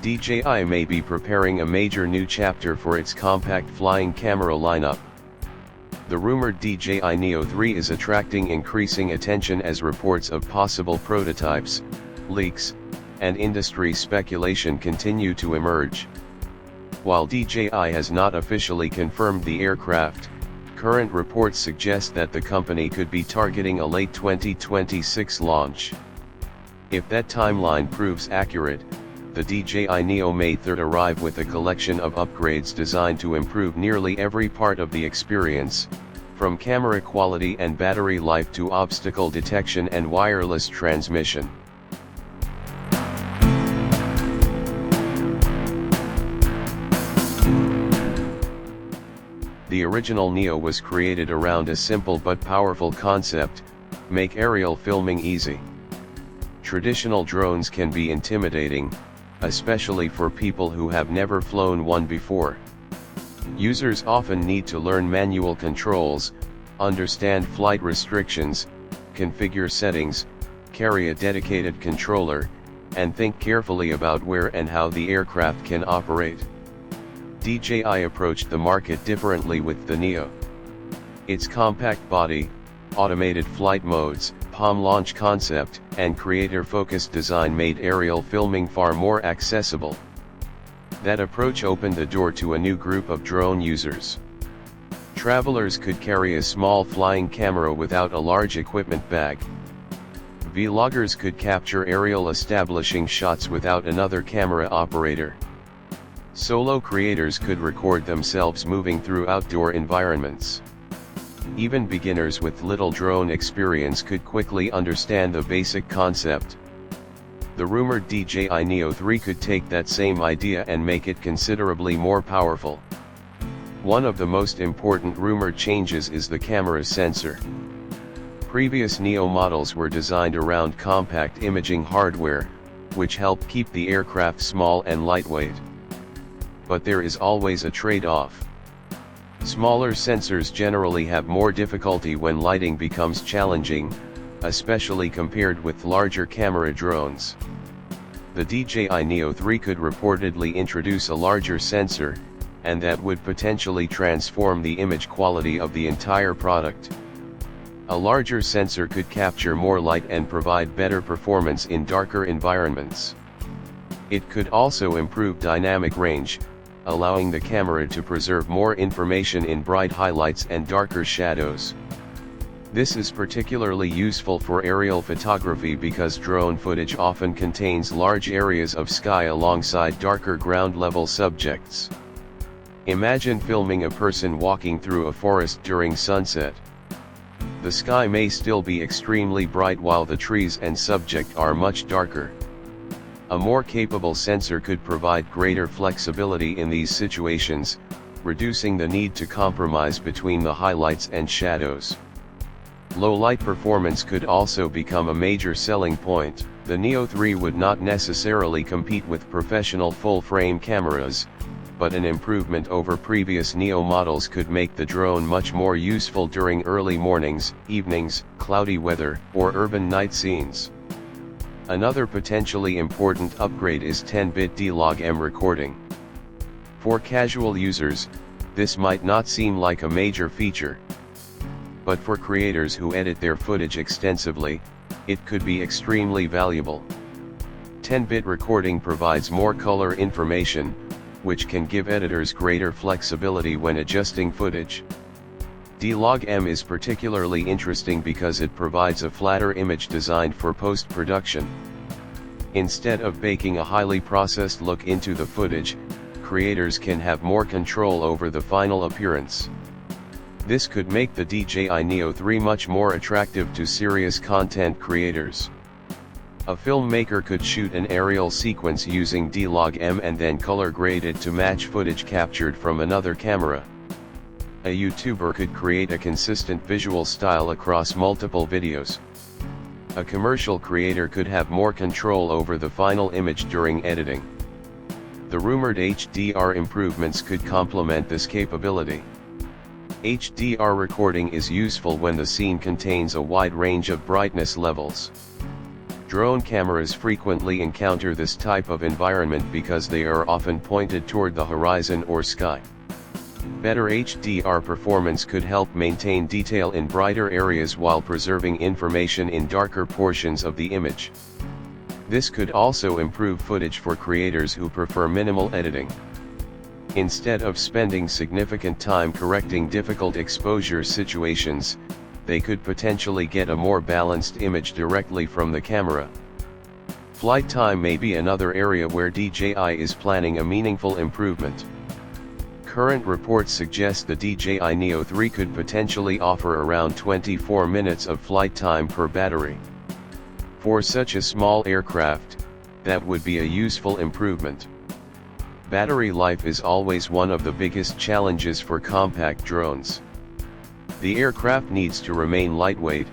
DJI may be preparing a major new chapter for its compact flying camera lineup. The rumored DJI Neo 3 is attracting increasing attention as reports of possible prototypes, leaks, and industry speculation continue to emerge. While DJI has not officially confirmed the aircraft, current reports suggest that the company could be targeting a late 2026 launch. If that timeline proves accurate, the DJI Neo may arrive with a collection of upgrades designed to improve nearly every part of the experience, from camera quality and battery life to obstacle detection and wireless transmission. The original Neo was created around a simple but powerful concept: make aerial filming easy. Traditional drones can be intimidating, especially for people who have never flown one before. Users often need to learn manual controls, understand flight restrictions, configure settings, carry a dedicated controller, and think carefully about where and how the aircraft can operate. DJI approached the market differently with the Neo. Its compact body, automated flight modes, palm launch concept, and creator-focused design made aerial filming far more accessible. That approach opened the door to a new group of drone users. Travelers could carry a small flying camera without a large equipment bag. Vloggers could capture aerial establishing shots without another camera operator. Solo creators could record themselves moving through outdoor environments. Even beginners with little drone experience could quickly understand the basic concept. The rumored DJI Neo 3 could take that same idea and make it considerably more powerful. One of the most important rumored changes is the camera sensor. Previous Neo models were designed around compact imaging hardware, which helped keep the aircraft small and lightweight. But there is always a trade-off. Smaller sensors generally have more difficulty when lighting becomes challenging, especially compared with larger camera drones. The DJI Neo 3 could reportedly introduce a larger sensor, and that would potentially transform the image quality of the entire product. A larger sensor could capture more light and provide better performance in darker environments. It could also improve dynamic range, allowing the camera to preserve more information in bright highlights and darker shadows. This is particularly useful for aerial photography because drone footage often contains large areas of sky alongside darker ground-level subjects. Imagine filming a person walking through a forest during sunset. The sky may still be extremely bright while the trees and subject are much darker. A more capable sensor could provide greater flexibility in these situations, reducing the need to compromise between the highlights and shadows. Low light performance could also become a major selling point. The Neo 3 would not necessarily compete with professional full-frame cameras, but an improvement over previous Neo models could make the drone much more useful during early mornings, evenings, cloudy weather, or urban night scenes. Another potentially important upgrade is 10-bit D-Log-M recording. For casual users, this might not seem like a major feature. But for creators who edit their footage extensively, it could be extremely valuable. 10-bit recording provides more color information, which can give editors greater flexibility when adjusting footage. D-Log-M is particularly interesting because it provides a flatter image designed for post-production. Instead of baking a highly processed look into the footage, creators can have more control over the final appearance. This could make the DJI Neo 3 much more attractive to serious content creators. A filmmaker could shoot an aerial sequence using D-Log-M and then color grade it to match footage captured from another camera. A YouTuber could create a consistent visual style across multiple videos. A commercial creator could have more control over the final image during editing. The rumored HDR improvements could complement this capability. HDR recording is useful when the scene contains a wide range of brightness levels. Drone cameras frequently encounter this type of environment because they are often pointed toward the horizon or sky. Better HDR performance could help maintain detail in brighter areas while preserving information in darker portions of the image. This could also improve footage for creators who prefer minimal editing. Instead of spending significant time correcting difficult exposure situations, they could potentially get a more balanced image directly from the camera. Flight time may be another area where DJI is planning a meaningful improvement. Current reports suggest the DJI Neo 3 could potentially offer around 24 minutes of flight time per battery. For such a small aircraft, that would be a useful improvement. Battery life is always one of the biggest challenges for compact drones. The aircraft needs to remain lightweight,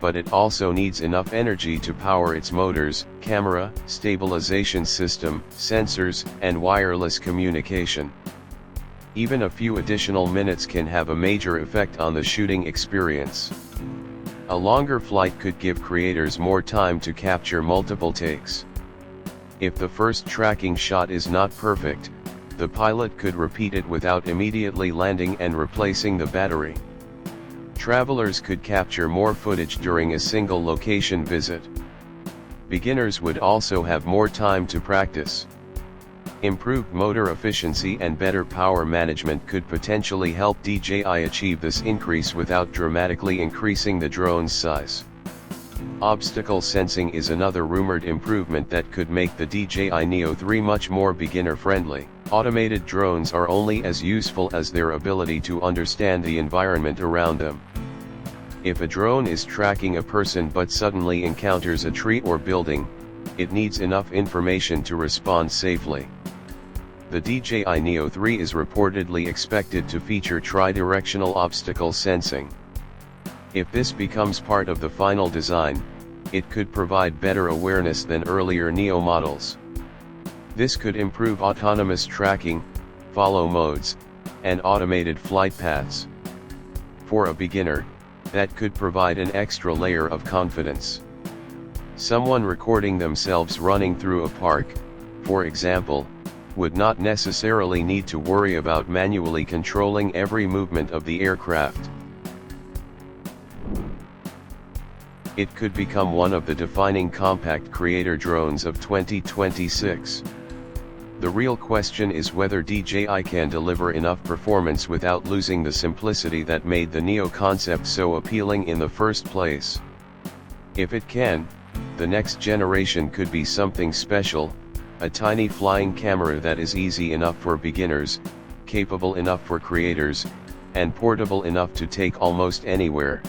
but it also needs enough energy to power its motors, camera, stabilization system, sensors, and wireless communication. Even a few additional minutes can have a major effect on the shooting experience. A longer flight could give creators more time to capture multiple takes. If the first tracking shot is not perfect, the pilot could repeat it without immediately landing and replacing the battery. Travelers could capture more footage during a single location visit. Beginners would also have more time to practice. Improved motor efficiency and better power management could potentially help DJI achieve this increase without dramatically increasing the drone's size. Obstacle sensing is another rumored improvement that could make the DJI Neo 3 much more beginner-friendly. Automated drones are only as useful as their ability to understand the environment around them. If a drone is tracking a person but suddenly encounters a tree or building, it needs enough information to respond safely. The DJI Neo 3 is reportedly expected to feature tri-directional obstacle sensing. If this becomes part of the final design, it could provide better awareness than earlier Neo models. This could improve autonomous tracking, follow modes, and automated flight paths. For a beginner, that could provide an extra layer of confidence. Someone recording themselves running through a park, for example, would not necessarily need to worry about manually controlling every movement of the aircraft. It could become one of the defining compact creator drones of 2026. The real question is whether DJI can deliver enough performance without losing the simplicity that made the Neo concept so appealing in the first place. If it can, the next generation could be something special, a tiny flying camera that is easy enough for beginners, capable enough for creators, and portable enough to take almost anywhere.